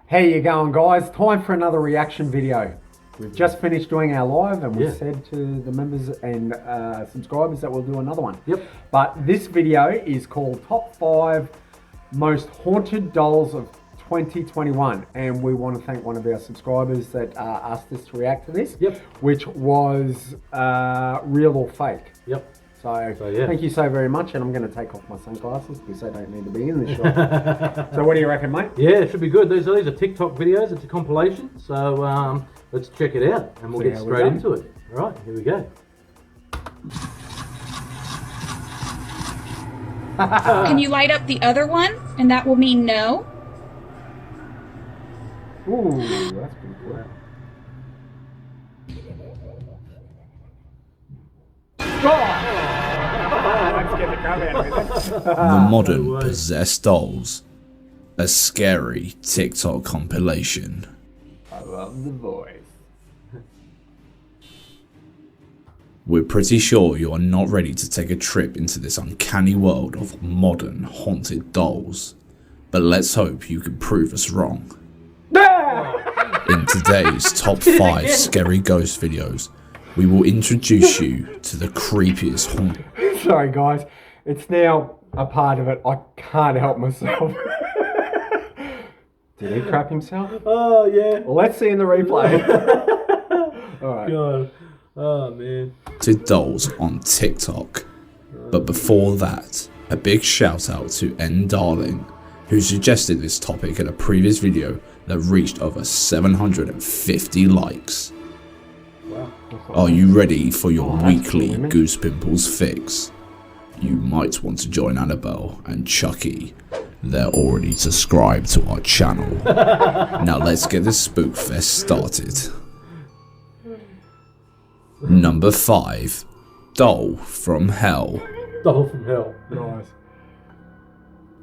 How you going, guys? Time for another reaction video. We've just finished doing our live and we said to the members and subscribers that we'll do another one. Yep. But this video is called Top 5 Most Haunted Dolls of 2021. And we want to thank one of our subscribers that asked us to react to this. Yep. Which was real or fake. Yep. So yeah. Thank you so very much, and I'm going to take off my sunglasses because they don't need to be in this shot. So what do you reckon, mate? Yeah, it should be good. These are TikTok videos. It's a compilation. So let's check it out, and we'll get straight into it. All right, here we go. Can you light up the other one, and that will mean no? Ooh, that's pretty cool. The Modern Possessed Dolls, a scary TikTok compilation. I love the voice. We're pretty sure you are not ready to take a trip into this uncanny world of modern haunted dolls, but let's hope you can prove us wrong. In today's top 5 scary ghost videos, we will introduce you to the creepiest haunted. Sorry guys, it's now a part of it. I can't help myself. Did he crap himself? Oh yeah. Well, let's see in the replay. All right. God. Oh man. Dolls on TikTok. But before that, a big shout out to N Darling, who suggested this topic in a previous video that reached over 750 likes. Wow. Are you ready for your weekly Goose Pimples fix? You might want to join Annabelle and Chucky. They're already subscribed to our channel. Now let's get this spook fest started. Number 5. Doll from Hell. Doll from Hell. Nice.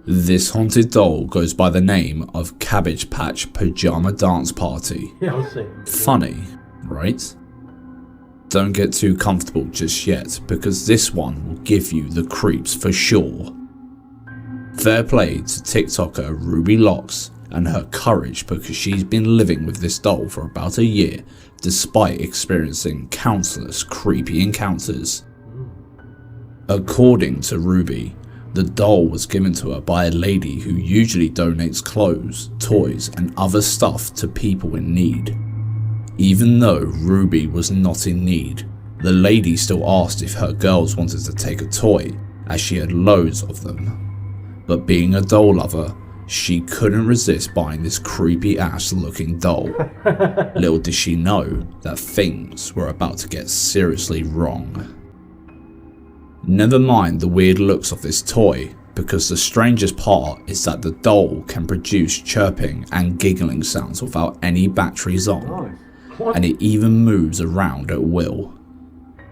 This haunted doll goes by the name of Cabbage Patch Pajama Dance Party. Yeah, I'll see. Funny, right? Don't get too comfortable just yet, because this one will give you the creeps for sure. Fair play to TikToker Ruby Locks and her courage, because she's been living with this doll for about a year, despite experiencing countless creepy encounters. According to Ruby, the doll was given to her by a lady who usually donates clothes, toys and other stuff to people in need. Even though Ruby was not in need, the lady still asked if her girls wanted to take a toy, as she had loads of them. But being a doll lover, she couldn't resist buying this creepy ass looking doll. Little did she know that things were about to get seriously wrong. Never mind the weird looks of this toy, because the strangest part is that the doll can produce chirping and giggling sounds without any batteries on. And it even moves around at will.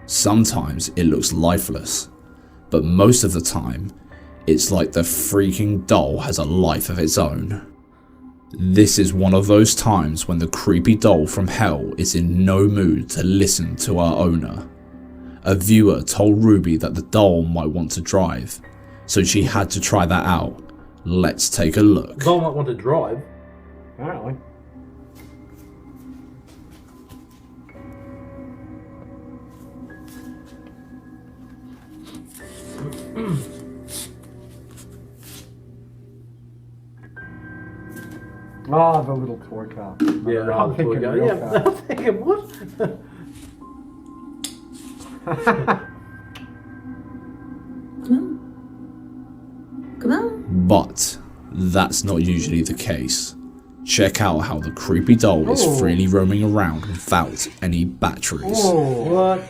Sometimes it looks lifeless, but most of the time, it's like the freaking doll has a life of its own. This is one of those times when the creepy doll from hell is in no mood to listen to our owner. A viewer told Ruby that the doll might want to drive, so she had to try that out. Let's take a look. The doll might want to drive. Apparently. Oh, the little toy car. Yeah, I'm thinking car. real Yeah, car. I'm thinking what? Come on. But that's not usually the case. Check out how the creepy doll is freely roaming around without any batteries. What?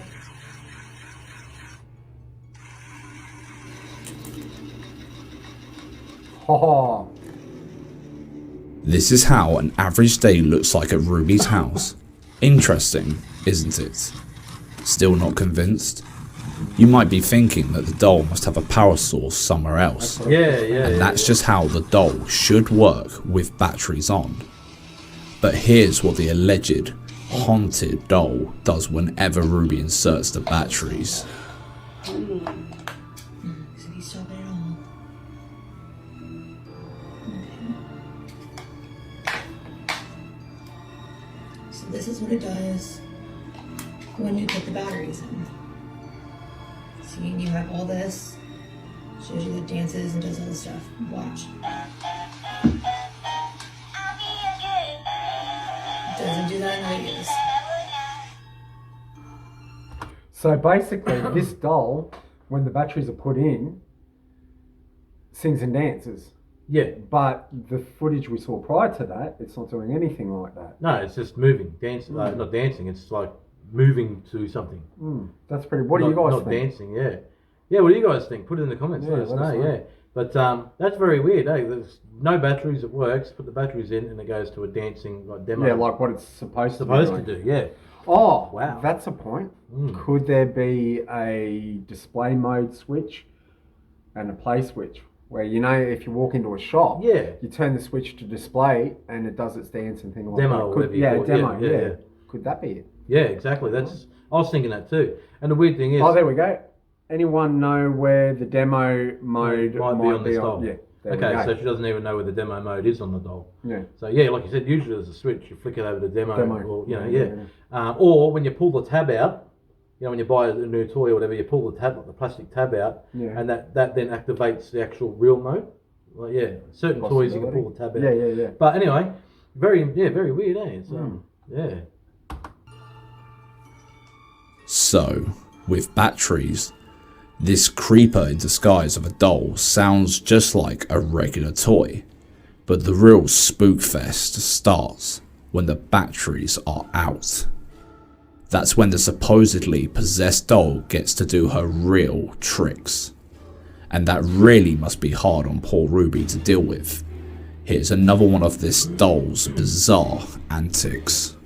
Oh. This is how an average day looks like at Ruby's house. Interesting, isn't it? Still not convinced? You might be thinking that the doll must have a power source somewhere else. Yeah. That's just how the doll should work with batteries on. But here's what the alleged haunted doll does whenever Ruby inserts the batteries. So this is what it does when you put the batteries in. See, you have all this. Shows you the dances and does all the stuff. Watch. Doesn't do that in videos. So basically, this doll, when the batteries are put in, sings and dances. Yeah. But the footage we saw prior to that, it's not doing anything like that. No, it's just moving, dancing. Not dancing. It's like moving to something. That's pretty. What do you guys not think? Dancing. Yeah. Yeah. What do you guys think? Put it in the comments. Yeah, let us let us know. know. Yeah. But that's very weird. Eh? There's no batteries. It works. Put the batteries in, and it goes to a dancing like demo. Yeah, like what it's supposed to do. Yeah. Oh, Wow. That's a point. Could there be a display mode switch and a play switch? Where, you know, if you walk into a shop, Yeah. you turn the switch to display and it does its dance and thing like Demo that. or whatever you call it. Demo, Yeah, yeah. Could that be it? Yeah. Exactly. That's. I was thinking that too. And the weird thing is. Oh, there we go. Anyone know where the demo mode might be on this doll. Yeah. There we Okay, go. so she doesn't even know where the demo mode is on the doll. Yeah. So yeah, like you said, usually there's a switch. You flick it over to demo. Or, you know, Yeah. Or when you pull the tab out, you know, when you buy a new toy or whatever, you pull the tab, like the plastic tab out, and that then activates the actual real mode. Well, yeah, certain toys you can pull the tab out. Yeah. But anyway, very weird, eh? It's, yeah. So, with batteries, this creeper in disguise of a doll sounds just like a regular toy, but the real spookfest starts when the batteries are out. That's when the supposedly possessed doll gets to do her real tricks. And that really must be hard on poor Ruby to deal with. Here's another one of this doll's bizarre antics.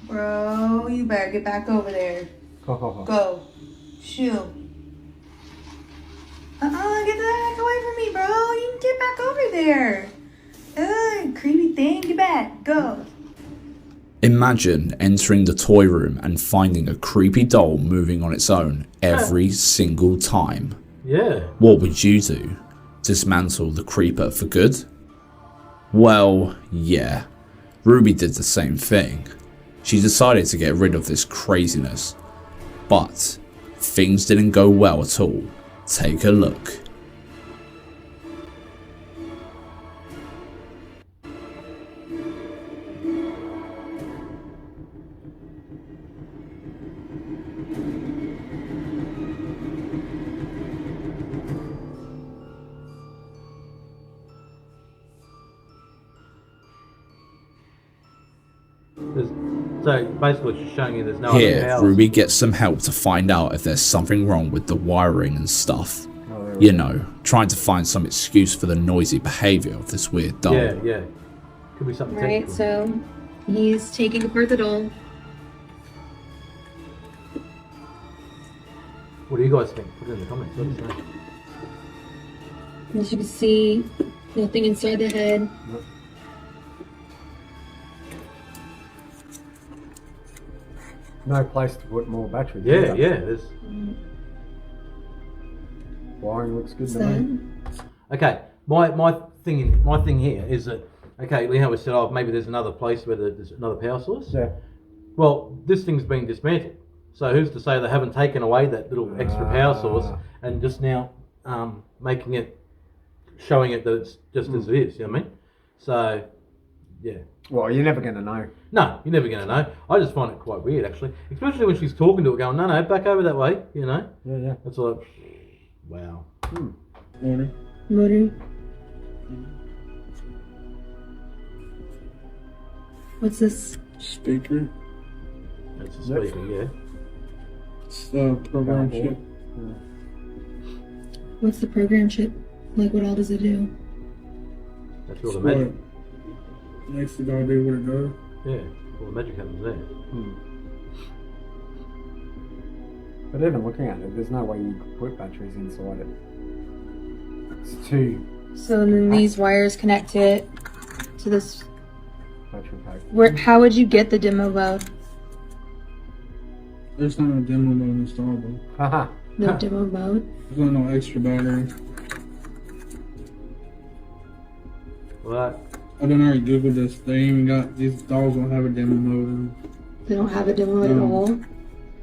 Bro, you better get back over there. Go. Shoo. Get the heck away from me, bro. You can get back over there. Ugh, creepy thing. Get back. Go. Imagine entering the toy room and finding a creepy doll moving on its own every single time. Yeah. What would you do? Dismantle the creeper for good? Well, yeah. Ruby did the same thing. She decided to get rid of this craziness. But things didn't go well at all. Take a look. So basically she's showing you there's no other Here, house. Ruby gets some help to find out if there's something wrong with the wiring and stuff. You know, trying to find some excuse for the noisy behaviour of this weird doll. Yeah. Could be something Right, technical. so he's taking apart the doll. What do you guys think? Put it in the comments. Let us know. As you can see, nothing inside the head. No place to put more batteries. Yeah. either. There's. Wiring looks good to So, me. Okay. My thing here is that we said, oh, maybe there's another place where there's another power source. Yeah. Well, this thing's been dismantled. So who's to say they haven't taken away that little extra power source and just now making it, showing it that it's just as it is, you know what I mean? So, yeah. Well, you're never going to know. No, you're never going to know. I just find it quite weird, actually. Especially when she's talking to it going, no, back over that way, you know? Yeah. It's like, wow. Motor. What's this? Speaker. That's a speaker, yeah. It's the program chip. What's the program chip? Like, what all does it do? That's all the magic. Makes the dog do what it does. Yeah, all the magic happens there. But even looking at it, there's no way you could put batteries inside it. It's too So then these wires connect it to this. battery pack. How would you get the demo mode? There's not a demo mode installable. Haha. No demo mode. There's no extra battery. Well, I done already googled this. They even got these dolls don't have a demo mode. They don't have a demo at all.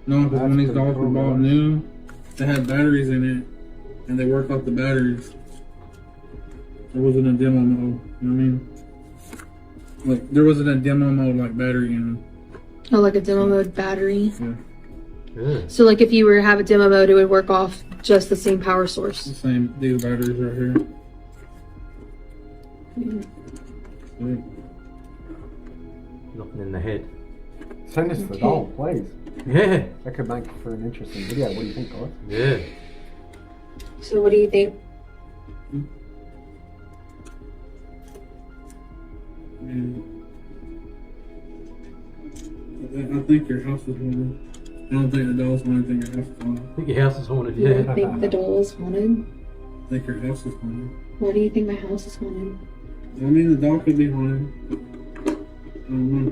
No, because when these pretty dolls were cool, bought man. new, they had batteries in it, and they work off the batteries. There wasn't a demo mode. You know what I mean? Like there wasn't a demo mode like battery in them. Oh, like a demo mode battery. Yeah, Yeah. So like if you were to have a demo mode, it would work off just the same power the source. same. These batteries right here. Yeah. Nothing in the head. Send us the Okay. doll, please. Yeah. That could make for an interesting video. What do you think, guys? Yeah. So what do you think? And I think your house is haunted. I don't think the dolls want to think your house is haunted. I think your house is haunted. You Yeah. think the doll is haunted? I think your house is haunted. Why do you think my house is haunted? I mean, the doll could be haunted. I don't know.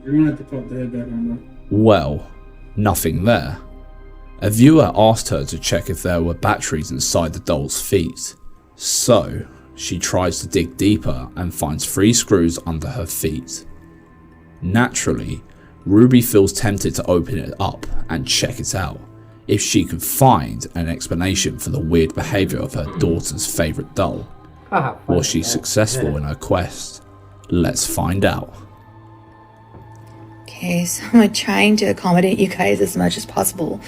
You're gonna have to pop the head back on though. Well, nothing there. A viewer asked her to check if there were batteries inside the doll's feet. So, she tries to dig deeper and finds 3 screws under her feet. Naturally, Ruby feels tempted to open it up and check it out, if she can find an explanation for the weird behaviour of her daughter's favourite doll. Was she successful in her quest? Let's find out. Okay, so I'm trying to accommodate you guys as much as possible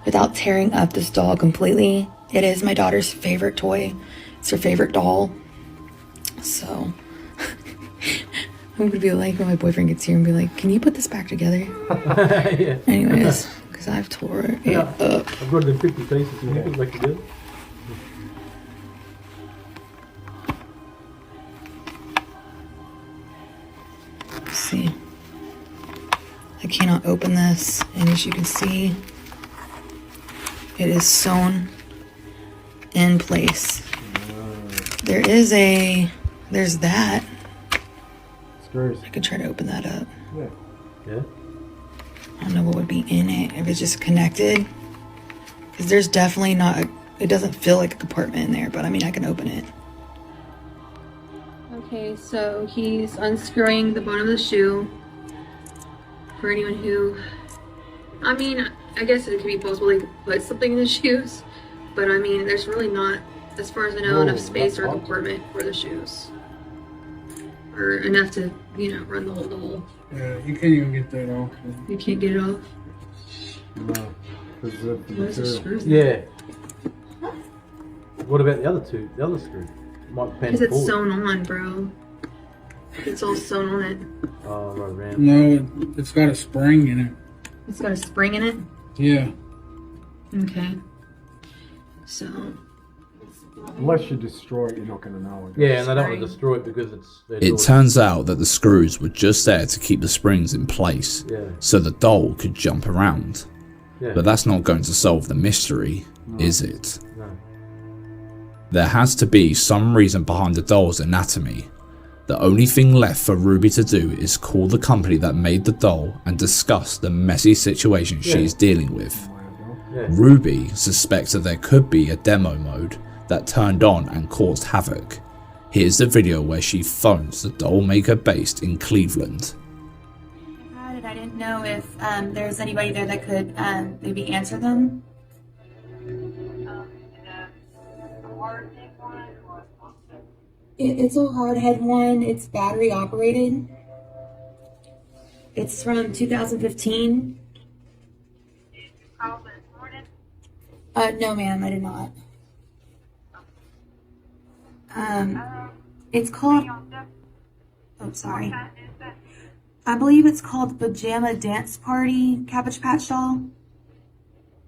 without tearing up this doll completely. It is my daughter's favorite toy. It's her favorite doll. So I'm gonna be like, when my boyfriend gets here and be like, can you put this back together? Yeah. Anyways, because I've tore it up. I've got it in 50 pieces. Can you put it back together? Let's see. I cannot open this, and as you can see, it is sewn in place. There's that. Screws. I could try to open that up. Yeah. Yeah. I don't know what would be in it, if it's just connected. Because there's definitely not, it doesn't feel like a compartment in there, but I mean, I can open it. Okay, so he's unscrewing the bottom of the shoe. For anyone who, I mean, I guess it could be possible they could put something in the shoes, but I mean, there's really not, as far as I know, enough space or compartment for the shoes. Or enough to, you know, run the whole doll. Yeah, you can't even get that off. You can't get it off. No. Because of the Where's the material. screws? Yeah. What about the other two? The other screw? Might bend Because it's forward. sewn on, bro. It's all sewn on it. Oh, right around. No, it's got a spring in it. It's got a spring in it. Yeah. Okay. So, Unless you destroy it, you're not going to know it. Yeah, and they don't want to destroy it because it's... their It daughter. turns out that the screws were just there to keep the springs in place, Yeah. so the doll could jump around. Yeah. But that's not going to solve the mystery, is it? No. There has to be some reason behind the doll's anatomy. The only thing left for Ruby to do is call the company that made the doll and discuss the messy situation she's dealing with. Yeah. Ruby suspects that there could be a demo mode that turned on and caused havoc. Here's the video where she phones the doll maker based in Cleveland. And I didn't know if there's anybody there that could maybe answer them. It's a hardhead one. It's battery operated. It's from 2015. No, ma'am, I did not. It's called. Oh, sorry. I believe it's called Pajama Dance Party Cabbage Patch Doll.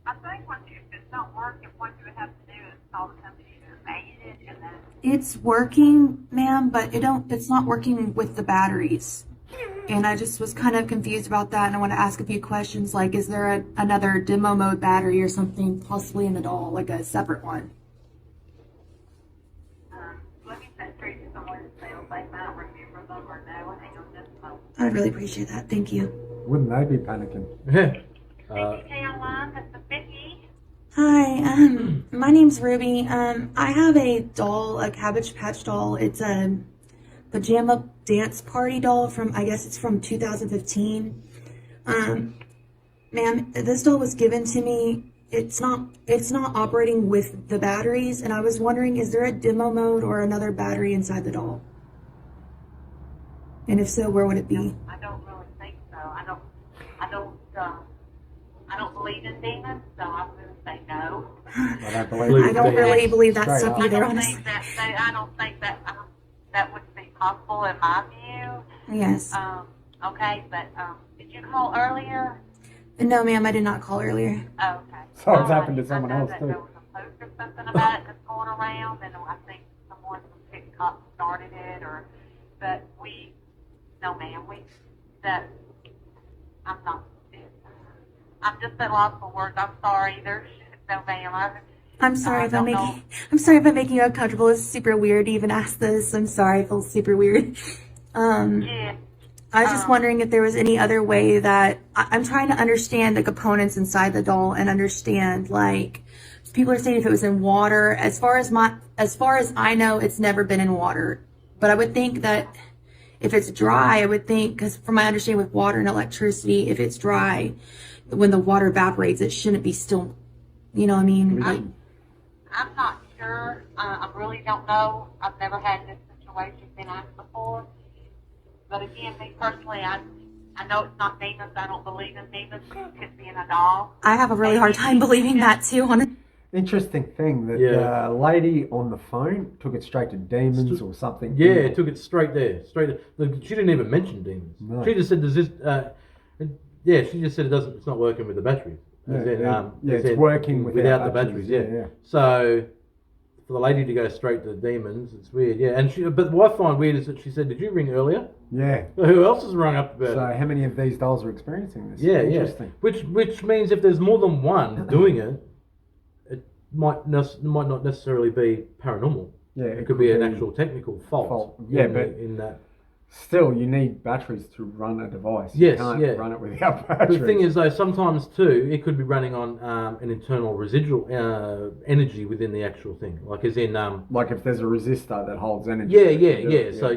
I think if it's not working, what you would have to do is call the company that made it, and then It's working, ma'am, but it's not working with the batteries. And I just was kind of confused about that, and I want to ask a few questions, like, is there another demo mode battery or something possibly in the doll, like a separate one? let me send straight to someone in sales. I might remember them or no. Hang on just a moment. I'd really appreciate that. Thank you. Wouldn't they be panicking? Yeah. Hey, online, this is Vicky. Hi, my name name's Ruby. I have a doll, a Cabbage Patch doll. It's a pajama dance party doll from, I guess it's from 2015. Ma'am, this doll was given to me. It's not operating with the batteries, and I was wondering, is there a demo mode or another battery inside the doll? And if so, where would it be? I don't really think so. I don't believe in demons, so I'm going to say no. I don't really believe that stuff either, honestly. I don't think that would be possible in my view. Yes. Okay, but did you call earlier? No, ma'am, I did not call earlier. Oh, okay. So it's happened to someone else, too. There was a post or something about it that's going around, and I think someone from TikTok started it, but no, ma'am, I'm just at loss for words. I'm sorry. No, ma'am. I'm sorry if I'm making you uncomfortable. It's super weird to even ask this. I'm sorry. I feel super weird. Yeah. I was just wondering if there was any other way that I'm trying to understand the components inside the doll and understand, like, people are saying if it was in water. As far as I know, it's never been in water. But I would think that if it's dry, I would think, because from my understanding with water and electricity, if it's dry, when the water evaporates, it shouldn't be still, you know what I mean? Like, I'm not sure. I really don't know. I've never had this situation been asked before. But again, me personally, I know it's not demons. I don't believe in demons. It could be in a doll. I have a really hard time believing that too. Interesting thing that the lady on the phone took it straight to demons or something. Yeah, it took it straight there. She didn't even mention demons. No. She just said, "Does this?" She just said it's not working with the batteries. It's working without the batteries. Yeah. So for the lady to go straight to the demons, it's weird. Yeah, but what I find weird is that she said, "Did you ring earlier?" Yeah. Who else has rung up about it? So how many of these dolls are experiencing this? Yeah, Interesting. Which means if there's more than one doing it, it might not necessarily be paranormal. Yeah, it could be an actual technical fault. Yeah, but in that. Still, you need batteries to run a device. Yes, you can't run it without batteries. The thing is, though, sometimes too, it could be running on an internal residual energy within the actual thing, like as in like if there's a resistor that holds energy. So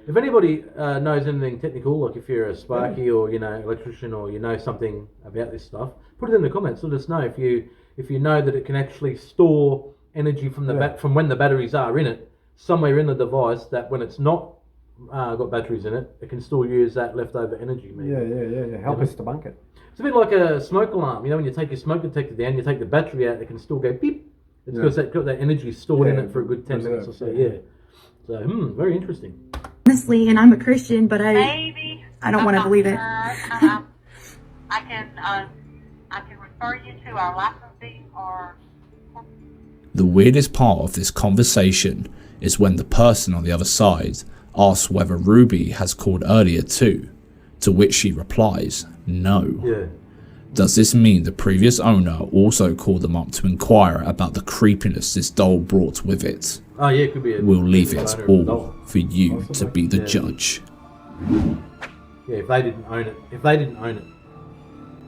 if anybody knows anything technical, like if you're a sparky or electrician or something about this stuff, put it in the comments. Let us know if you know that it can actually store energy from from when the batteries are in it somewhere in the device, that when it's not got batteries in it, it can still use that leftover energy. Maybe. Yeah. Help us debunk it. It's a bit like a smoke alarm. When you take your smoke detector down, you take the battery out, it can still go beep. It's because it's got that energy stored in it for a good 10 minutes or so. Yeah. So, very interesting. Honestly, and I'm a Christian, but I don't want to believe it. I can refer you to our licensing or. The weirdest part of this conversation is when the person on the other side asks whether Ruby has called earlier too, to which she replies, no. Yeah. Does this mean the previous owner also called them up to inquire about the creepiness this doll brought with it? Oh yeah, it could be. We'll leave it all for you to be the judge. Yeah, if they didn't own it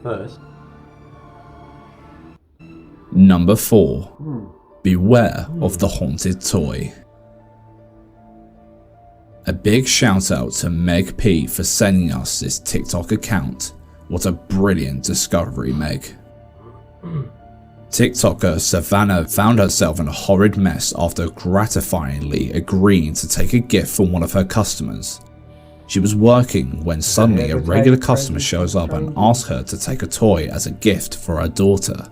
first. Number 4. Beware of the haunted toy. A big shout out to Meg P for sending us this TikTok account. What a brilliant discovery, Meg. TikToker Savannah found herself in a horrid mess after gratifyingly agreeing to take a gift from one of her customers. She was working when suddenly a regular customer shows up and asks her to take a toy as a gift for her daughter.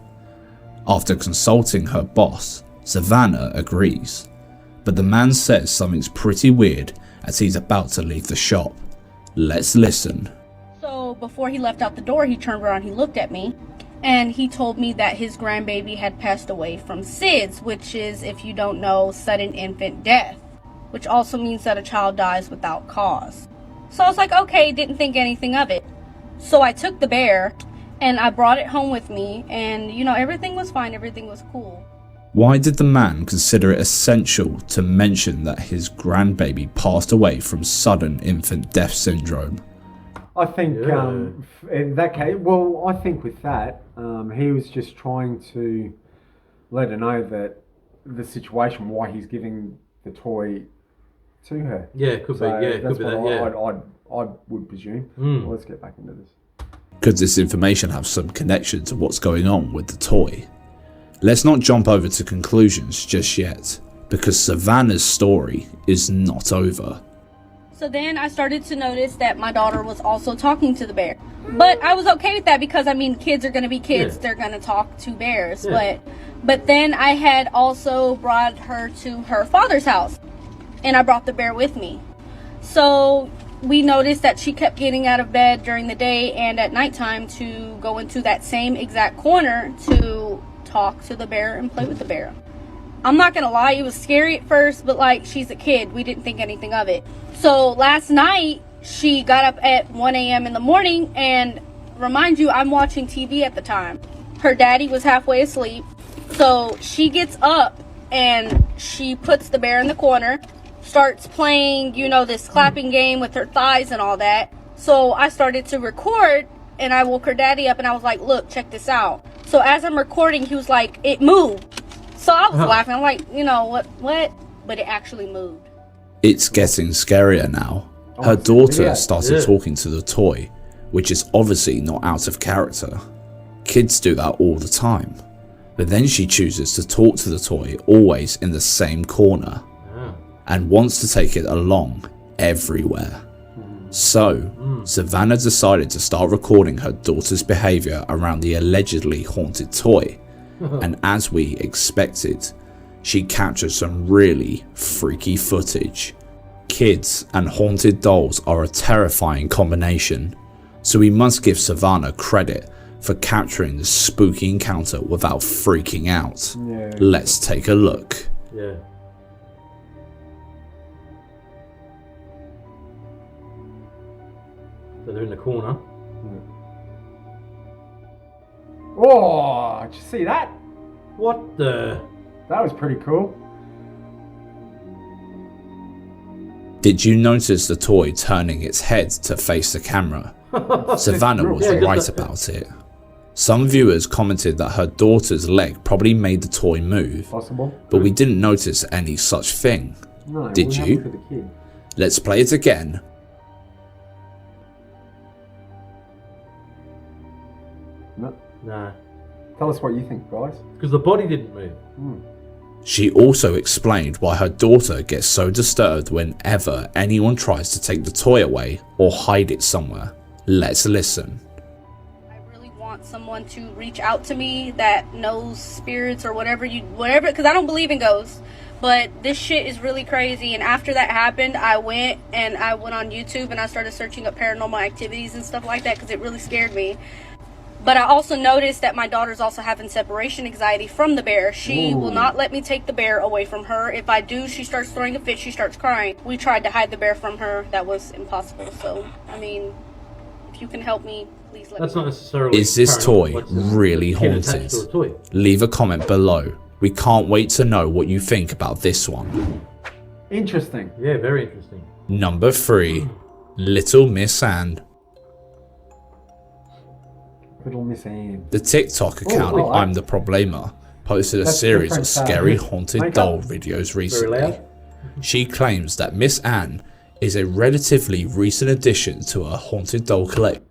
After consulting her boss, Savannah agrees, but the man says something's pretty weird as he's about to leave the shop. Let's listen. So before he left out the door, he turned around, he looked at me, and he told me that his grandbaby had passed away from SIDS, which is, if you don't know, sudden infant death, which also means that a child dies without cause. So I was like, okay, didn't think anything of it. So I took the bear and I brought it home with me, and everything was fine, everything was cool. Why did the man consider it essential to mention that his grandbaby passed away from sudden infant death syndrome? I think in that case, I think with that, he was just trying to let her know that the situation, why he's giving the toy to her. Yeah, could be. Yeah, that's could be what that. Yeah. I would presume. Mm. Well, let's get back into this. Could this information have some connection to what's going on with the toy? Let's not jump over to conclusions just yet, because Savannah's story is not over. So then I started to notice that my daughter was also talking to the bear. But I was okay with that because, I mean, kids are going to be kids. Yeah. They're going to talk to bears. Yeah. But then I had also brought her to her father's house. And I brought the bear with me. So we noticed that she kept getting out of bed during the day and at nighttime to go into that same exact corner to talk to the bear and play with the bear. I'm not gonna lie, it was scary at first, but like, she's a kid, we didn't think anything of it. So last night she got up at 1 a.m. in the morning, and remind you, I'm watching TV at the time. Her daddy was halfway asleep, so she gets up and she puts the bear in the corner, starts playing, you know, this clapping game with her thighs and all that. So I started to record, and I woke her daddy up and I was like, look, check this out. So as I'm recording, he was like, it moved. So I was laughing. I'm like, you know, what? But it actually moved. It's getting scarier now. Her daughter started talking to the toy, which is obviously not out of character. Kids do that all the time. But then she chooses to talk to the toy always in the same corner, and wants to take it along everywhere. So, Savannah decided to start recording her daughter's behaviour around the allegedly haunted toy. And as we expected, she captured some really freaky footage. Kids and haunted dolls are a terrifying combination, so we must give Savannah credit for capturing the spooky encounter without freaking out. Yeah. Let's take a look. Yeah. So they're in the corner. Oh, did you see that? What the? That was pretty cool. Did you notice the toy turning its head to face the camera? Savannah was right about it. Some viewers commented that her daughter's leg probably made the toy move. Possible. But we didn't notice any such thing. No, did you? Let's play it again. No. Nah. Tell us what you think, guys. Because the body didn't move. She also explained why her daughter gets so disturbed whenever anyone tries to take the toy away or hide it somewhere. Let's listen. I really want someone to reach out to me that knows spirits or whatever, because I don't believe in ghosts. But this shit is really crazy, and after that happened, I went on YouTube and I started searching up paranormal activities and stuff like that because it really scared me. But I also noticed that my daughter's also having separation anxiety from the bear. She will not let me take the bear away from her. If I do, she starts throwing a fit, she starts crying. We tried to hide the bear from her. That was impossible. So, I mean, if you can help me, please let me know. Not necessarily. Is this toy really haunted? Leave a comment below. We can't wait to know what you think about this one. Interesting. Yeah, very interesting. Number 3. Little Miss Anne. Little Miss Anne. The TikTok account I'm the Problema posted a series of scary haunted doll videos recently. She claims that Miss Anne is a relatively recent addition to her haunted doll collection.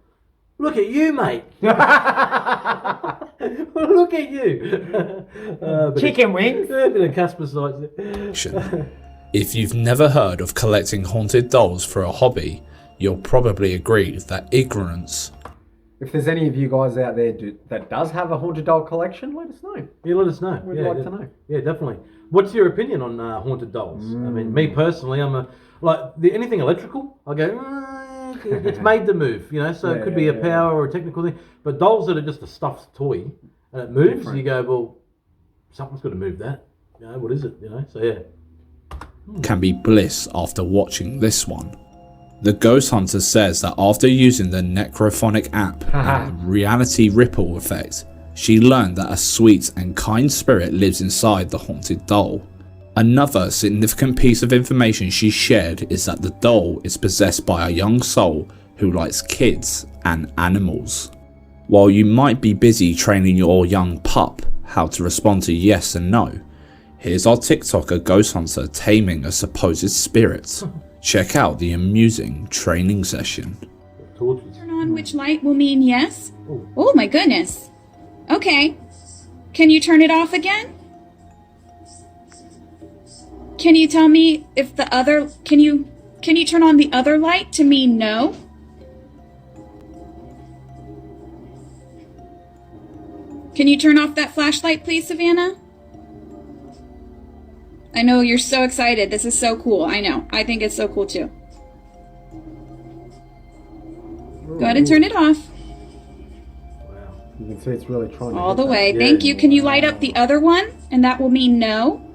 Look at you, mate. Look at you. Chicken wings. A bit of customer size. If you've never heard of collecting haunted dolls for a hobby, you'll probably agree that ignorance. If there's any of you guys out there that does have a haunted doll collection, let us know. Yeah, let us know. We'd like to know. Yeah, definitely. What's your opinion on haunted dolls? I mean, me personally, I'm anything electrical, I go, it's made to move, you know, so it could be a power or a technical thing. But dolls that are just a stuffed toy and it moves, you go, well, something's got to move that. You know, what is it? You know, so yeah. Can be bliss after watching this one. The Ghost Hunter says that after using the Necrophonic app and reality ripple effect, she learned that a sweet and kind spirit lives inside the haunted doll. Another significant piece of information she shared is that the doll is possessed by a young soul who likes kids and animals. While you might be busy training your young pup, how to respond to yes and no, here's our TikToker ghost hunter taming a supposed spirit. Check out the amusing training session. Torches. Turn on which light will mean yes. Oh my goodness. Okay. Can you turn it off again? Can you tell me if the other, can you turn on the other light to mean no? Can you turn off that flashlight, please, Savannah? I know you're so excited. This is so cool. I know. I think it's so cool too. Go ahead and turn it off. Wow. You can see it's really trying to All hit the that. way. Yeah. Thank you. Can you light up the other one? And that will mean no.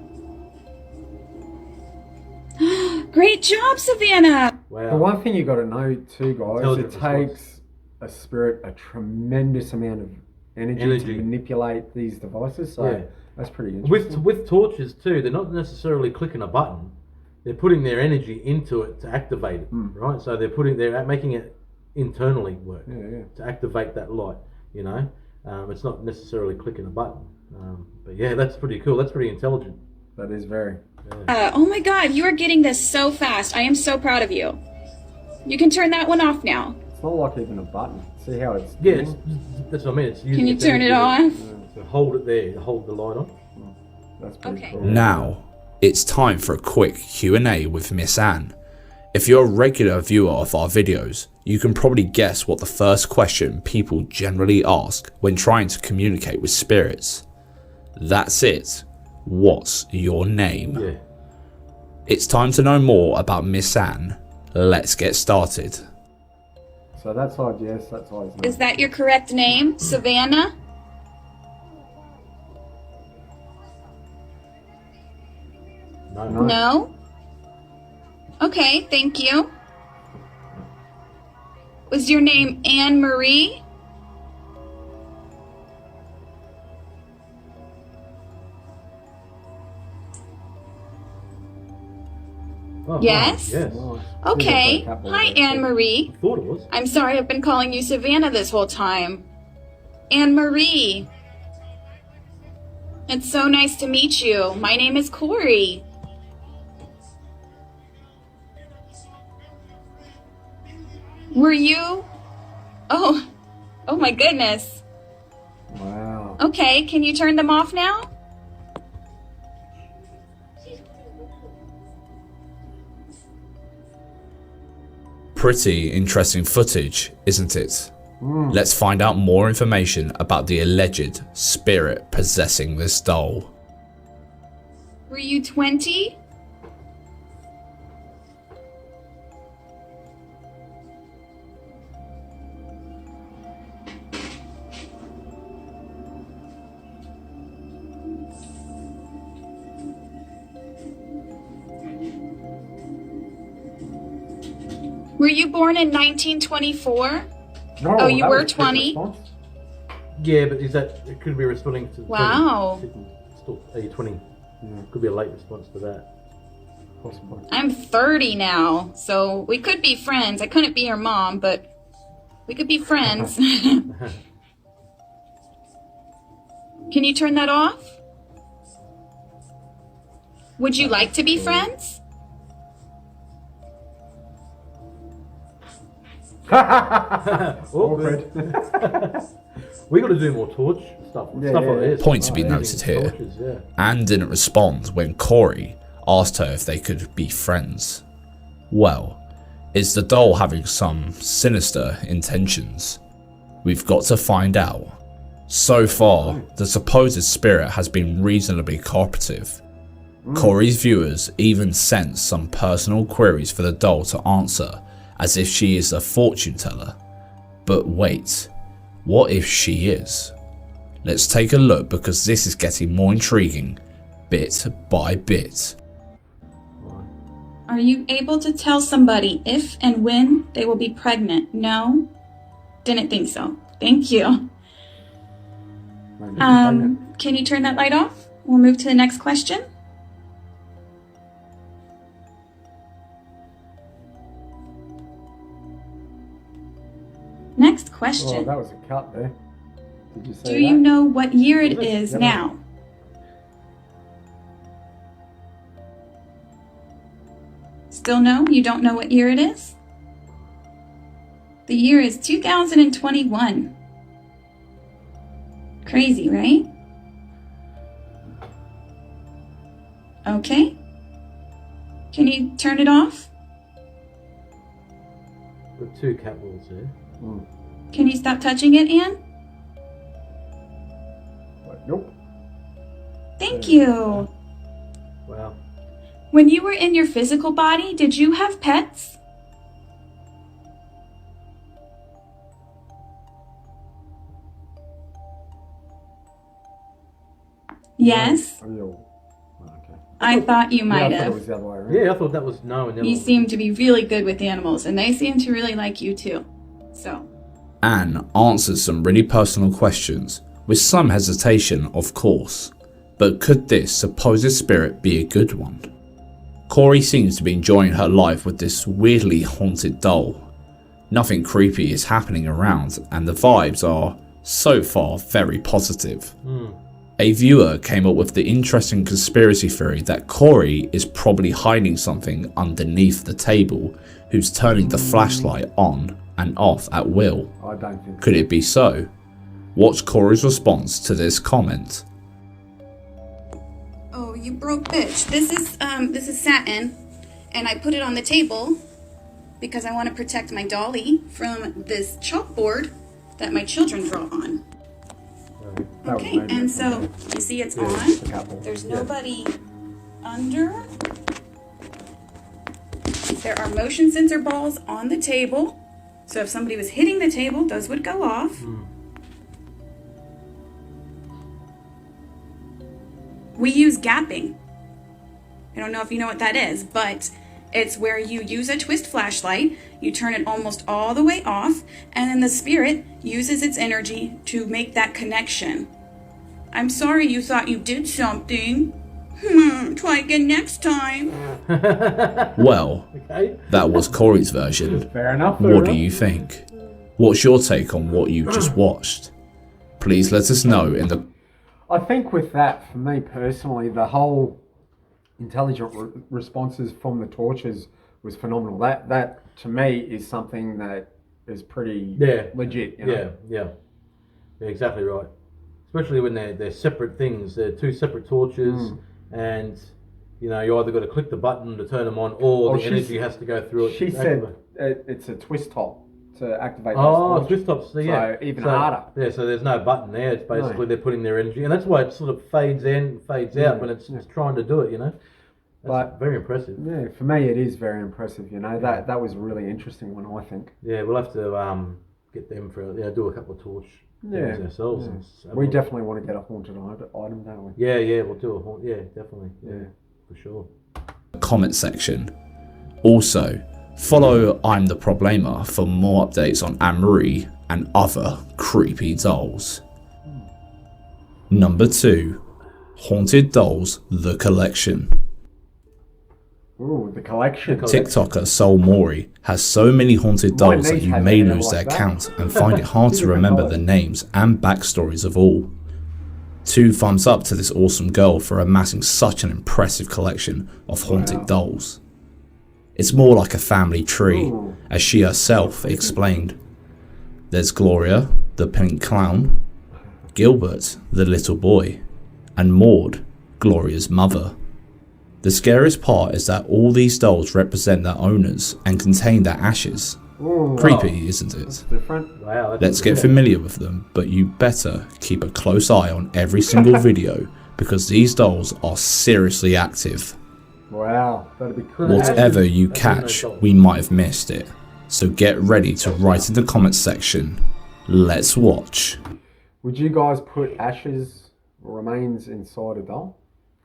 Great job, Savannah. Wow. The one thing you got to know too, guys, Intelligent it takes a spirit a tremendous amount of energy to manipulate these devices. So Yeah. that's pretty interesting. With torches too, they're not necessarily clicking a button. They're putting their energy into it to activate it, right? So they're making it internally work to activate that light. You know, it's not necessarily clicking a button. But yeah, that's pretty cool. That's pretty intelligent. That is very. Oh my God, you are getting this so fast. I am so proud of you. You can turn that one off now. It's not like even a button. See how it's. Yeah, that's what I mean. It's using Can you its turn it energy off? to hold it there, to hold the light on. That's pretty Okay. cool. Now, it's time for a quick Q&A with Miss Anne. If you're a regular viewer of our videos, you can probably guess what the first question people generally ask when trying to communicate with spirits. That's it. What's your name? Yeah. It's time to know more about Miss Anne. Let's get started. So that side, yes, that side's no. Is that your correct name, Savannah? No. No? Okay, thank you. Was your name Anne Marie? Oh, Yes? Yes. Nice. Okay. There's a couple Hi, of Anne Marie. I thought it was. I'm sorry I've been calling you Savannah this whole time. Anne Marie. It's so nice to meet you. My name is Corey. Were you? Oh my goodness. Wow. Okay, can you turn them off now? Pretty interesting footage, isn't it? Let's find out more information about the alleged spirit possessing this doll. Were you 20? Were you born in 1924? No, Oh, you that were was a quick 20? response. Yeah, but is that, it could be responding to 20. Wow. Still, are you 20? Could be a late response to that. Possibly. I'm 30 now, so we could be friends. I couldn't be your mom, but we could be friends. Can you turn that off? Would you like to be friends? Awkward. We got to do more torch stuff. Yeah, stuff yeah, like yeah. this. Point to be Using noted here. torches, yeah. Anne didn't respond when Corey asked her if they could be friends. Well, is the doll having some sinister intentions? We've got to find out. So far, the supposed spirit has been reasonably cooperative. Corey's viewers even sent some personal queries for the doll to answer, as if she is a fortune teller. But wait, what if she is? Let's take a look, because this is getting more intriguing bit by bit. Are you able to tell somebody if and when they will be pregnant? No? Didn't think so. Thank you. Can you turn that light off? We'll move to the next question. Next Oh, question. that was a cut there. Did you say Do that? you know what year it Was it? is Never. now? Still no? You don't know what year it is? The year is 2021. Crazy, right? Okay. Can you turn it off? Got 2 cat balls there. Can you stop touching it, Anne? Nope. Thank you. Wow. When you were in your physical body, did you have pets? Yes, Oh, okay. I thought you Yeah, might I thought it have. was the other way around. Yeah, I thought that was no. And the other You one- seem to be really good with animals, and they seem to really like you too. So, Anne answers some really personal questions, with some hesitation, of course. But could this supposed spirit be a good one? Corey seems to be enjoying her life with this weirdly haunted doll. Nothing creepy is happening around, and the vibes are, so far, very positive. A viewer came up with the interesting conspiracy theory that Corey is probably hiding something underneath the table, who's turning the flashlight on and off at will. I don't think. Could it be so? Watch Corey's response to this comment. oh, you broke bitch. This is satin, and I put it on the table because I want to protect my dolly from this chalkboard that my children draw on. That was Okay, maybe and it. so you see it's Yeah, on. it's a couple. There's Yeah. nobody under. There are motion sensor balls on the table. So if somebody was hitting the table, those would go off. We use gapping. I don't know if you know what that is, but it's where you use a twist flashlight, you turn it almost all the way off, and then the spirit uses its energy to make that connection. I'm sorry you thought you did something. Try again next time. Well, Okay. that was Corey's version. Fair enough. What do you think? What's your take on what you just watched? Please let us know in the I think with that, for me personally, the whole intelligent responses from the torches was phenomenal. That to me is something that is pretty legit. You know? Yeah, exactly right. Especially when they're separate things. They're 2 separate torches, and you know you either got to click the button to turn them on, or the energy has to go through it. She to said activate. it's a twist top to activate. Oh, those twist tops. So, yeah, So even harder. Yeah, so there's no button there. It's basically they're putting their energy, and that's why it sort of fades in, fades out when it's trying to do it. You know, that's very impressive. Yeah, for me it is very impressive. You know that was a really interesting one. I think. Yeah, we'll have to get them for do a couple of torch things ourselves. Yeah. We definitely want to get a haunted item, don't we? Yeah, we'll do a haunt. Yeah, definitely. Yeah, for sure. comment section. Also, follow I'm the Problema for more updates on Anne-Marie and other creepy dolls. Number 2. Haunted Dolls The Collection. Ooh, the collection. TikToker Soul Mori has so many haunted dolls that you may lose their count and find it hard to remember the names and backstories of all. 2 thumbs up to this awesome girl for amassing such an impressive collection of haunted dolls. It's more like a family tree, as she herself explained. There's Gloria, the pink clown, Gilbert, the little boy, and Maud, Gloria's mother. The scariest part is that all these dolls represent their owners and contain their ashes. Creepy, isn't it? Different. Wow. Let's get familiar with them, but you better keep a close eye on every single video because these dolls are seriously active. Wow, that'd be cool. Whatever you catch, we might have missed it. So get ready to write in the comments section. Let's watch. Would you guys put ashes or remains inside a doll?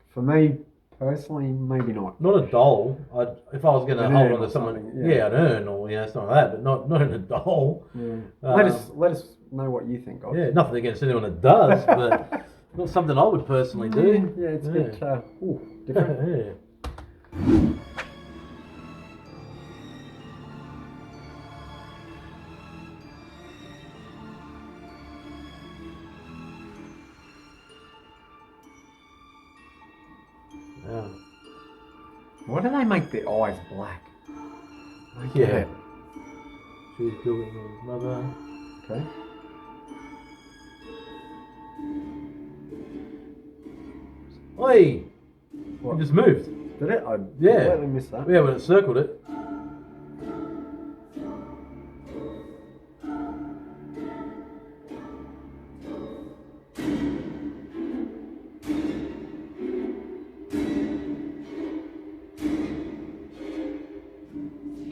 For me, personally, maybe not. Not a doll. If I was going to An hold urn on or to someone, something, yeah. an urn or something like that, but not in a doll. Let us know what you think, guys. Yeah, nothing against anyone that does, but not something I would personally do. Yeah, it's a bit different. Yeah. Why do they make their eyes black? I don't get Yeah. it. She's Gilbert and his mother. Okay. Oi! What? It just moved. Did it? I Yeah. completely missed that. Yeah, when it circled it.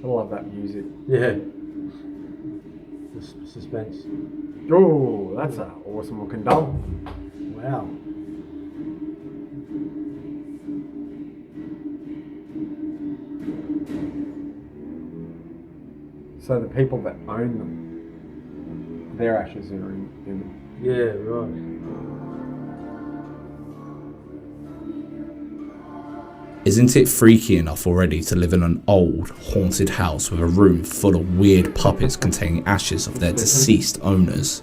I love that music. Yeah. Suspense. Oh, that's an awesome looking doll. Wow. So the people that own them, their ashes are in Yeah, right. Isn't it freaky enough already to live in an old, haunted house with a room full of weird puppets containing ashes of their deceased owners?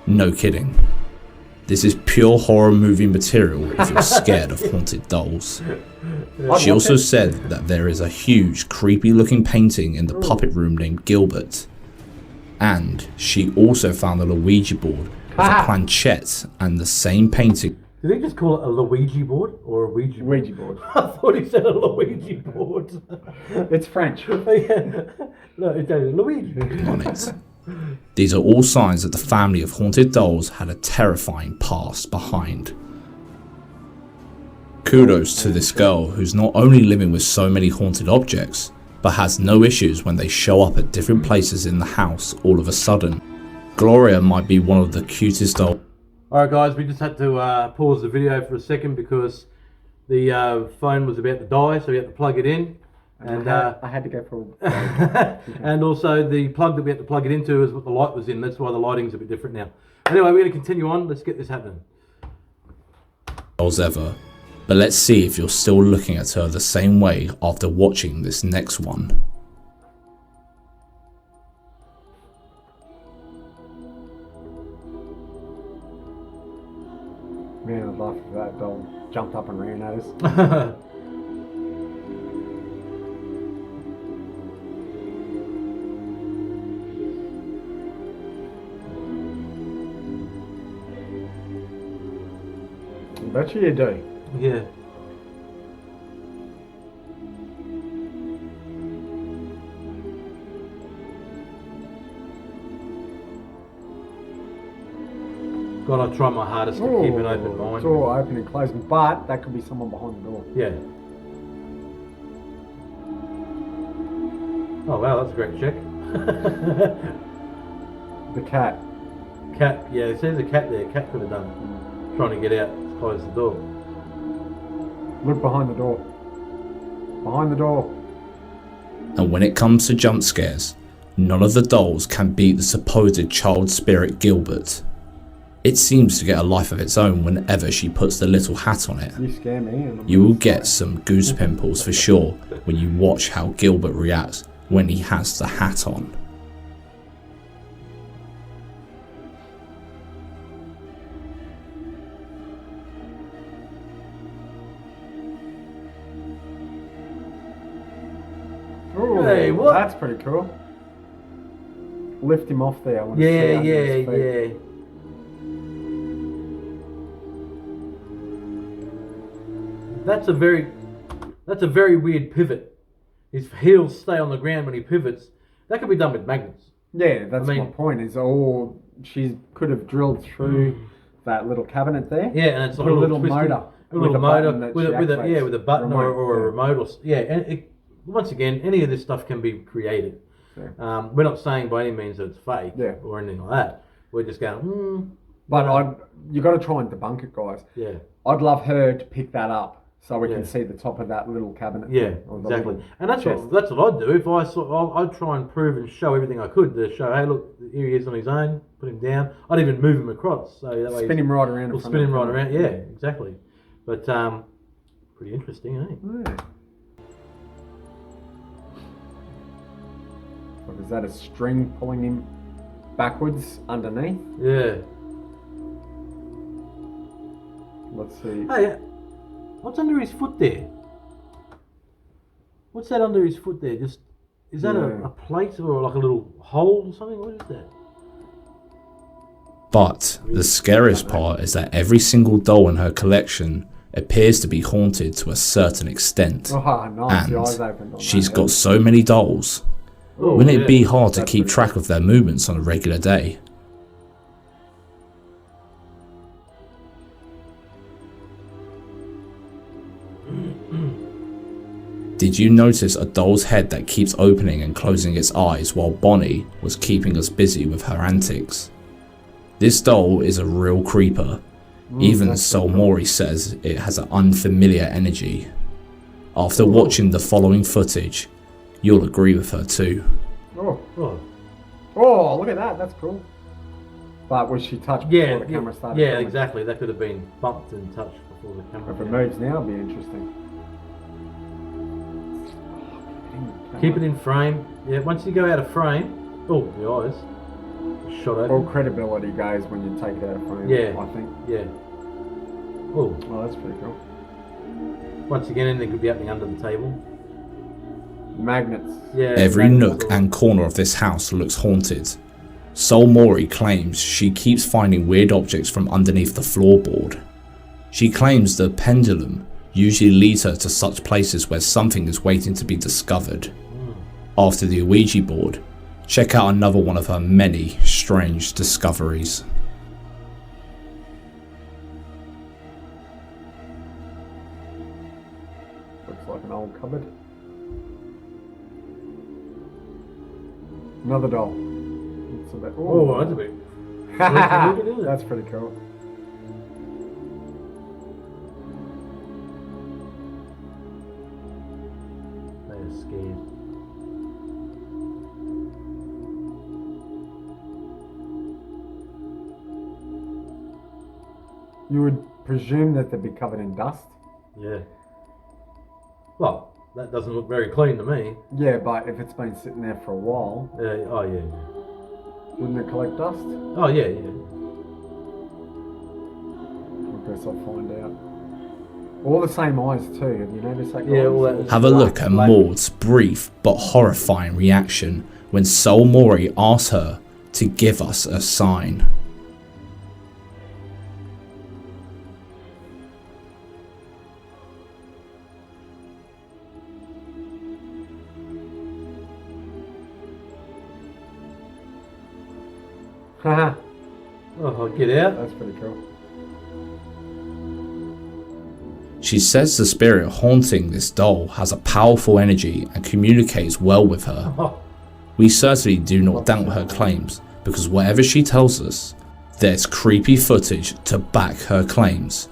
No kidding. This is pure horror movie material if you're scared of haunted dolls. She also said that there is a huge, creepy looking painting in the puppet room named Gilbert. And she also found a Ouija board with a planchette and the same painting. Did he just call it a Luigi board or a Ouija board? Ouija board. I thought he said a Luigi board. It's French. Yeah. No, it's a Luigi. On it. These are all signs that the family of haunted dolls had a terrifying past behind. Kudos to this girl who's not only living with so many haunted objects, but has no issues when they show up at different places in the house all of a sudden. Gloria might be one of the cutest dolls. Alright guys, we just had to pause the video for a second because the phone was about to die, so we had to plug it in. And I had to go for a and also the plug that we had to plug it into is what the light was in. That's why the lighting's a bit different now. Anyway, we're going to continue on. Let's get this happening. Dolls ever. But let's see if you're still looking at her the same way after watching this next one. Man, I'd laugh if that doll jumped up and ran at us. I bet you do. Yeah. God, I try my hardest to keep an open mind. Door open and closing, but that could be someone behind the door. Yeah. Oh wow, that's a great check. The cat. Cat, yeah, it says a cat there. Cat could have done it. Trying to get out, close the door. Look behind the door. Behind the door. And when it comes to jump scares, none of the dolls can beat the supposed child spirit Gilbert. It seems to get a life of its own whenever she puts the little hat on it. You scare me. And You will get some goose pimples for sure when you watch how Gilbert reacts when he has the hat on. Ooh, Hey, what? That's pretty cool. Lift him off there. I want to see Yeah, under his feet. yeah. That's a very weird pivot. His heels stay on the ground when he pivots. That could be done with magnets. Yeah, that's I mean- my point. Is all she could have drilled through that little cabinet there. Yeah, and it's put like a little twisting- motor. a little with motor button that with she a activates. with a button or a yeah. remote or yeah. And once again, any of this stuff can be created. Yeah. We're not saying by any means that it's fake Yeah. or anything like that. We're just going, But you got to try and debunk it, guys. yeah. I'd love her to pick that up so we Yeah. can see the top of that little cabinet. Yeah, or the exactly. little And that's chest. what I'd do if I'd try and prove and show everything I could to show, hey, look, here he is on his own. Put him down. I'd even move him across so that way Spin him right around. we'll in front spin of him the right camera. around. Yeah, exactly. But pretty interesting, eh? Yeah. Look, is that a string pulling him backwards underneath? Yeah. Let's see. Hey, what's under his foot there? What's that under his foot there? Just is that a plate or like a little hole or something? What is that? But the scariest part is that every single doll in her collection appears to be haunted to a certain extent. Oh, nice. The eyes And opened on she's that. got so many dolls. Wouldn't it be hard to keep track of their movements on a regular day? Did you notice a doll's head that keeps opening and closing its eyes while Bonnie was keeping us busy with her antics? This doll is a real creeper. Even Solmori says it has an unfamiliar energy. After watching the following footage, you'll agree with her too. Oh, look at that. That's cool. But was she touched before the camera started? Yeah, exactly. That could have been bumped and touched before the camera. If it moves now, it'll be interesting. Keep it in frame. Yeah, once you go out of frame, the eyes shot open. All credibility goes when you take it out of frame. Yeah, I think. Yeah. Oh, that's pretty cool. Once again, anything could be happening under the table. Magnets. Yeah. Every nook and corner of this house looks haunted. Solmori claims she keeps finding weird objects from underneath the floorboard. She claims the pendulum usually leads her to such places where something is waiting to be discovered. After the Ouija board, check out another one of her many strange discoveries. Looks like an old cupboard. Another doll. It's a bit, Oh, that's a bit. That's pretty cool. They're scared. You would presume that they'd be covered in dust. Yeah. Well, that doesn't look very clean to me. Yeah, but if it's been sitting there for a while, Oh yeah. wouldn't it collect dust? Oh yeah. I guess I'll find out. All the same eyes too. Have you noticed that? Yeah, guys? all that- Have a look at Maud's brief but horrifying reaction when Solmori asks her to give us a sign. Haha, Oh, get out. that's pretty cool. She says the spirit haunting this doll has a powerful energy and communicates well with her. Oh, We certainly do not doubt her claims, because whatever she tells us, there's creepy footage to back her claims.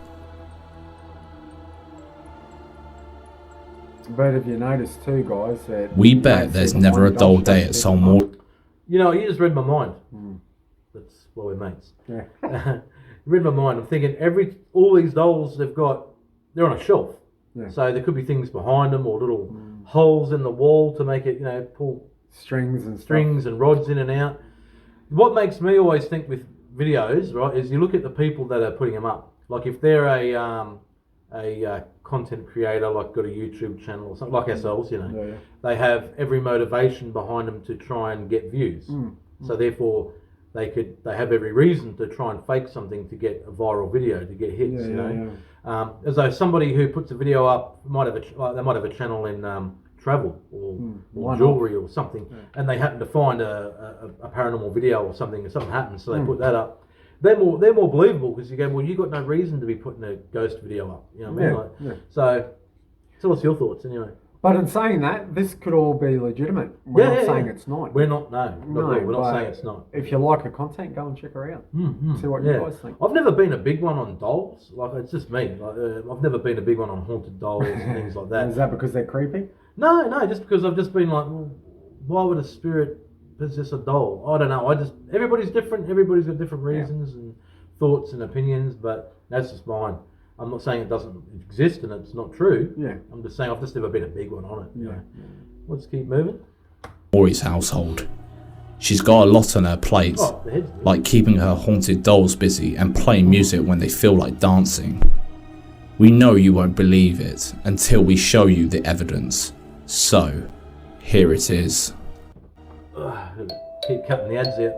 But if you notice too, guys, that We you bet don't there's see the never a one dull doll day at shape Solmori. you know, you just read my mind. That's why we're mates. Yeah. Read my mind. I'm thinking all these dolls they're on a shelf. Yeah. So there could be things behind them or little holes in the wall to make it, pull strings and strings and rods in and out. What makes me always think with videos, right, is you look at the people that are putting them up. Like if they're a content creator, like got a YouTube channel or something like ourselves, Yeah. they have every motivation behind them to try and get views. So therefore, they have every reason to try and fake something to get a viral video, to get hits. As though somebody who puts a video up they might have a channel in travel or jewelry or something, and they happen to find a paranormal video or something, and something happens, so they put that up. They're more believable because you go, well, you got no reason to be putting a ghost video up. You know what I mean? So what's your thoughts anyway? But in saying that, this could all be legitimate. We're not saying it's not. We're not. No, we're not saying it's not. If you like her content, go and check her out. See what you guys think. I've never been a big one on dolls. Like it's just me. Like, I've never been a big one on haunted dolls and things like that. Is that because they're creepy? No, just because I've just been like, well, why would a spirit possess a doll? I don't know. Everybody's different. Everybody's got different reasons and thoughts and opinions, but that's just mine. I'm not saying it doesn't exist and it's not true. Yeah. I'm just saying I've just never been a big one on it. Yeah. Let's keep moving. Mori's household. She's got a lot on her plate, The head's good. like keeping her haunted dolls busy and playing music when they feel like dancing. We know you won't believe it until we show you the evidence. So, here it is. Keep cutting the ads out.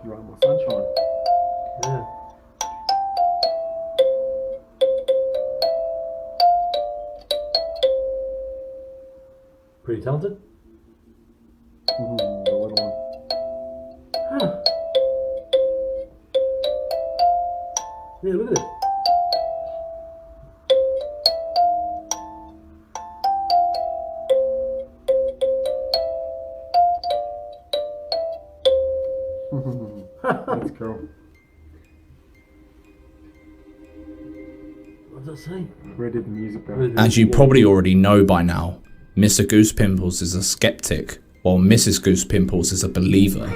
You want more sunshine? Yeah. Pretty talented. The little one. Huh. Yeah, look at it. That's cool. What does it say? Where did the music go? As you probably already know by now, Mr. Goose Pimples is a skeptic, while Mrs. Goose Pimples is a believer.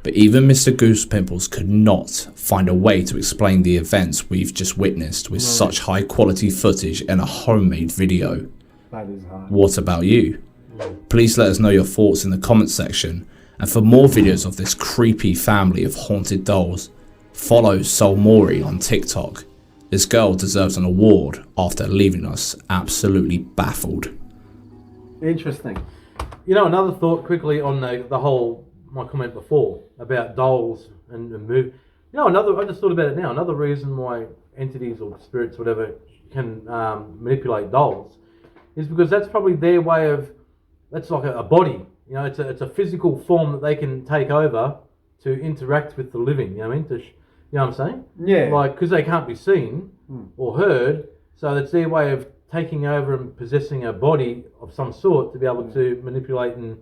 But even Mr. Goose Pimples could not find a way to explain the events we've just witnessed with such high quality footage and a homemade video. That is hard. What about you? Please let us know your thoughts in the comments section, and for more videos of this creepy family of haunted dolls, follow Soul Mori on TikTok. This girl deserves an award after leaving us absolutely baffled. Interesting. You know, another thought quickly on the whole, my comment before about dolls and move. You know, I just thought about it now. Another reason why entities or spirits, whatever, can manipulate dolls is because that's probably their way of, that's like a body. You know, it's a physical form that they can take over to interact with the living. You know what I mean? You know what I'm saying? Yeah. Like, because they can't be seen or heard, so it's their way of taking over and possessing a body of some sort to be able to manipulate and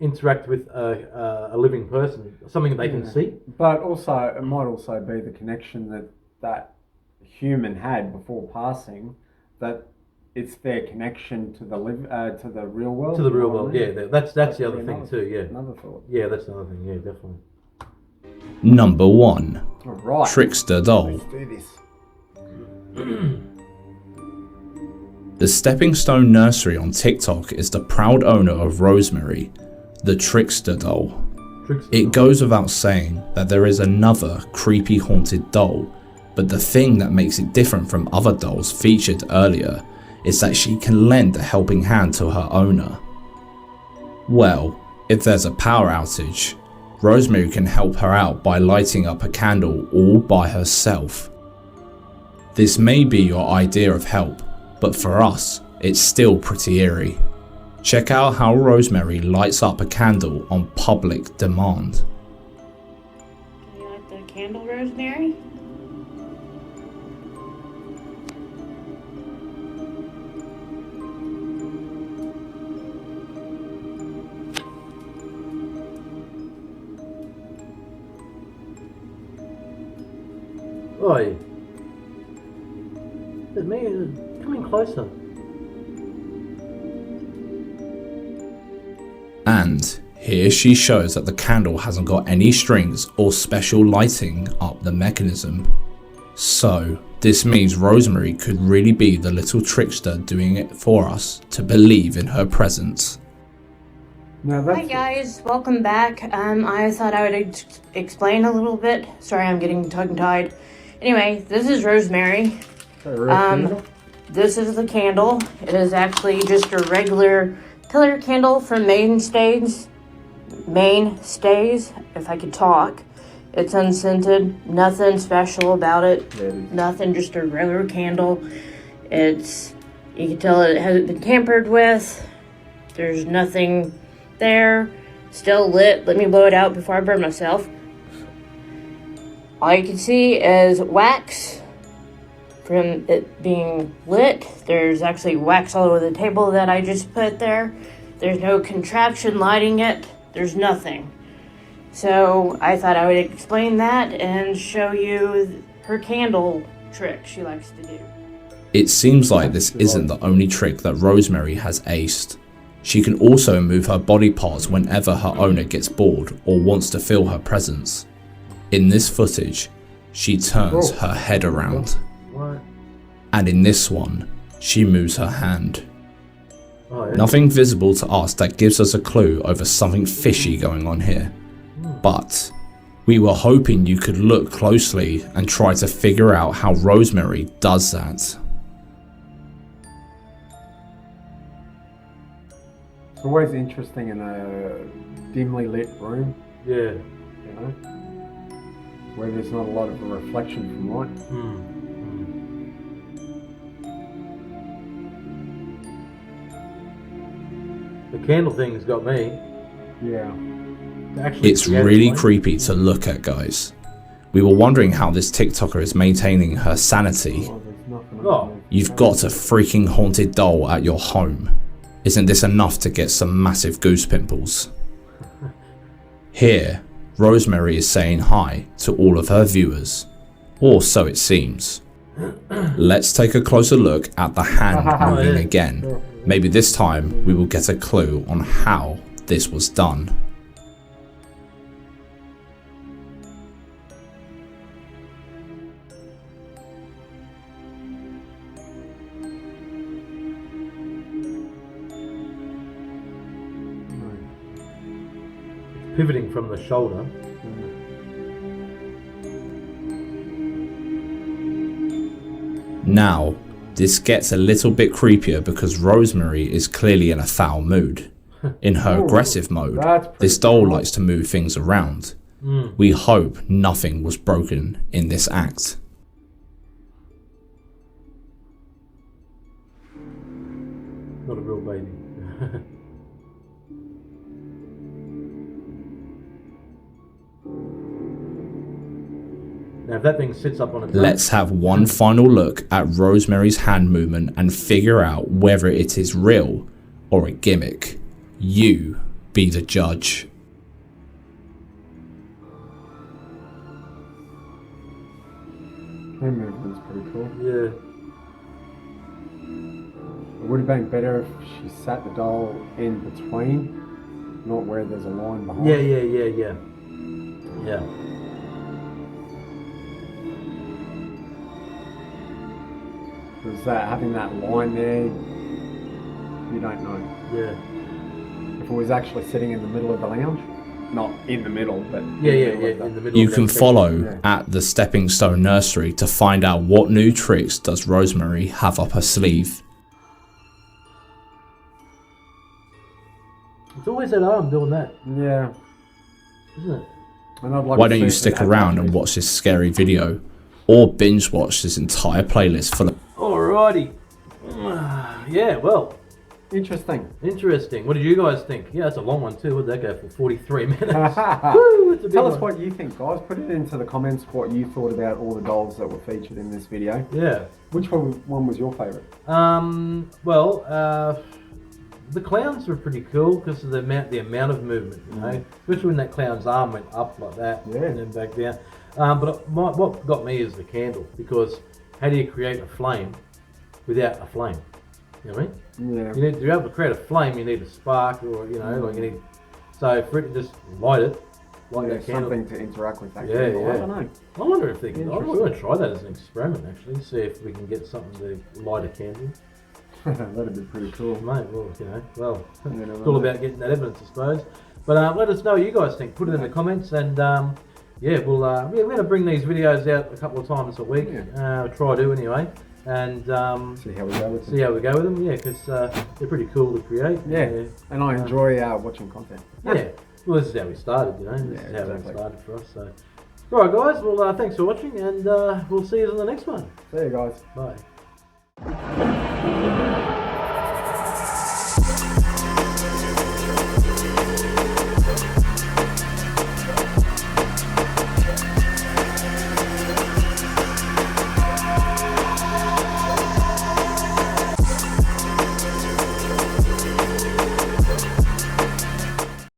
interact with a living person, something that they can see. But also, it might also be the connection that human had before passing, that it's their connection to the real world. To the real you know world, what I mean? yeah. That's the other thing too, yeah. Another thought. Yeah, that's another thing, yeah, definitely. Number 1. Alright. Trickster Doll. Let's do this. The Stepping Stone Nursery on TikTok is the proud owner of Rosemary, the Trickster Doll. It goes without saying that there is another creepy haunted doll, but the thing that makes it different from other dolls featured earlier is that she can lend a helping hand to her owner. Well, if there's a power outage, Rosemary can help her out by lighting up a candle all by herself. This may be your idea of help, but for us, it's still pretty eerie. Check out how Rosemary lights up a candle on public demand. Can you light the candle, Rosemary? Oi. It's me, coming closer. And here she shows that the candle hasn't got any strings or special lighting up the mechanism. So this means Rosemary could really be the little trickster doing it for us to believe in her presence. Now Hi guys, welcome back. I thought I would explain a little bit. Sorry, I'm getting tongue-tied. Anyway, this is Rosemary. This is the candle. It is actually just a regular pillar candle from Mainstays, if I could talk. It's unscented, nothing special about it. Nothing, just a regular candle. It's, you can tell it hasn't been tampered with. There's nothing there. Still lit. Let me blow it out before I burn myself. All you can see is wax from it being lit. There's actually wax all over the table that I just put there. There's no contraption lighting it. There's nothing. So I thought I would explain that and show you her candle trick she likes to do. It seems like this isn't the only trick that Rosemary has aced. She can also move her body parts whenever her owner gets bored or wants to feel her presence. In this footage, she turns her head around. What? And in this one, she moves her hand. Oh, yeah. Nothing visible to us that gives us a clue over something fishy going on here. But We were hoping you could look closely and try to figure out how Rosemary does that. It's always interesting in a dimly lit room, Yeah. you know, where there's not a lot of reflection from light. The candle thing's got me. Yeah. Actually, It's really creepy to look at, guys. We were wondering how this TikToker is maintaining her sanity. Oh, there's nothing. Oh. You've got a freaking haunted doll at your home. Isn't this enough to get some massive goose pimples? Here, Rosemary is saying hi to all of her viewers. Or so it seems. Let's take a closer look at the hand moving again. Maybe this time we will get a clue on how this was done. Pivoting from the shoulder. Now, this gets a little bit creepier because Rosemary is clearly in a foul mood. In her aggressive mode, this doll likes to move things around. We hope nothing was broken in this act. Not a real baby. Now if that thing sits up on a drum, Let's have one final look at Rosemary's hand movement and figure out whether it is real or a gimmick. You be the judge. Hand movement's pretty cool. yeah. It would have been better if she sat the doll in between, not where there's a line behind. Yeah. Because having that line there, you don't know. Yeah. If it was actually sitting in the middle of the lounge, not in the middle, but Yeah. in the In the middle. You of can that follow Yeah. at the Stepping Stone Nursery to find out what new tricks does Rosemary have up her sleeve. It's always that arm doing that, yeah. isn't it? And I'd like Why to don't see you if it stick had around and batteries. watch this scary video, or binge watch this entire playlist full of Alrighty. Yeah. Well. Interesting. Interesting. What did you guys think? Yeah, it's a long one too. What did that go for? 43 minutes. Woo, it's a big Tell us one. what you think, guys. Put it into the comments what you thought about all the dolls that were featured in this video. Yeah. Which one was your favourite? The clowns were pretty cool because of the amount of movement, you know, especially when that clown's arm went up like that and then back down. But what got me is the candle, because how do you create a flame without a flame? You know what I mean? Yeah. You need to be able to create a flame. You need a spark, or you know, like you need. So for it to just light that candle. Something to interact with that Yeah, candle. yeah. I don't know. I wonder if they can. I Interesting. want to try that as an experiment, actually. See if we can get something to light a candle. That'd be pretty cool. Mate, well, you know, well, You never it's all know. about getting that evidence, I suppose. But let us know what you guys think. Put it in the comments, and we're going to bring these videos out a couple of times a week. Try to anyway, and See how we go with see how we go with them. Yeah, because they're pretty cool to create. Yeah. And I enjoy watching content. Yeah. Well, this is how we started, you know. This is how exactly. it started for us. So, all right, guys. Well, thanks for watching, and we'll see you on the next one. See you guys. Bye.